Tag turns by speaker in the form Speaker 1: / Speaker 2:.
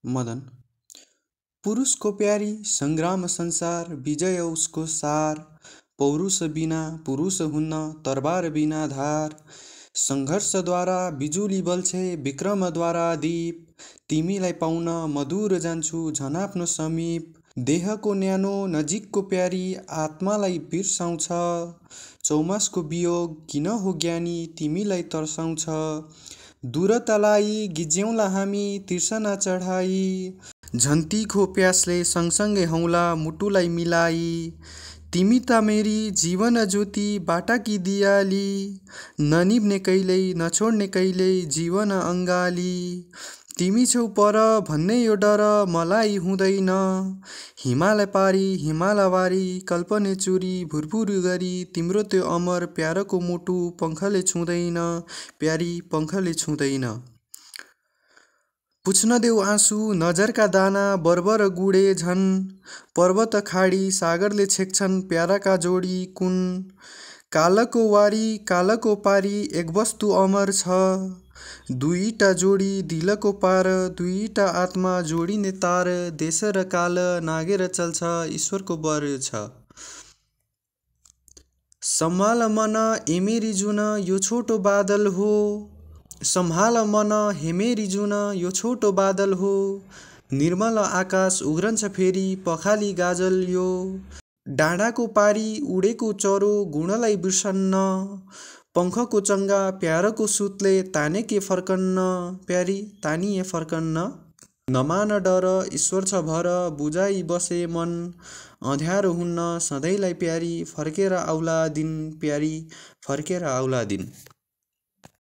Speaker 1: मदन। पुरुषको प्यारी सङ्ग्राम संसार, विजय उसको सार। पौरुष बिना पुरुष हुन्न, तरबार बिना धार। सङ्घर्षद्वारा बिजुली बल्छे, विक्रमद्वारा दीप। तिमीलाई पाउन मधुर जान्छु झन् आफ्नो समीप। देहको न्यानो नजिकको प्यारी, आत्मालाई बिर्साउँछ। चौमासको वियोग किन हो ज्ञानी, तिमीलाई तर्साउँछ। दूरतालाई गिज्यौँला हामी तिर्सना चढाई। झन् तिखो प्यासले सँगसँगै हौला मुटुलाई मिलाई। तिमी त मेरी जीवन ज्योति बाटाकी दियाली। ननिभ्ने कहिल्यै नछोड्ने कहिल्यै जीवन अङ्गाली। तिमी छौ पर भन्ने यो डर मलाई हुँदैन। हिमालय पारी हिमालवारी कल्पने चुरी भुरभुर गरी। तिम्रो त्यो अमर प्यारको मुटु पङ्खले छुँदैन, प्यारी पङ्खले छुँदैन। पुछ्न देऊ आँसु नजरका दाना बर्बर गुडे झन्। पर्वत खाडी सागरले छेक्छन् प्याराका जोडी कुन। कालको वारी कालको पारी एक वस्तु अमर छ। दुईटा जोडी दिलको पार, दुईटा आत्मा जोडिने तार। देश र काल नागेर चल्छ ईश्वरको वर छ। सम्हाल मन ए मेरी जुन यो छोटो बादल हो। सम्हाल मन हे मेरी जुन यो छोटो बादल हो। निर्मल आकाश उग्रन्छ फेरि पखाली गाजल यो। डाँडाको पारी उडेको चरो गुणलाई बिर्सन्न। पङ्खको चङ्गा प्यारको सुतले तानेके फर्कन्न, प्यारी तानिए फर्कन्न। नमान डर ईश्वर छ भर बुझाइ बसे मन। अँध्यारो हुन्न सधैँलाई प्यारी फर्केर आउला दिन, प्यारी फर्केर आउला दिन।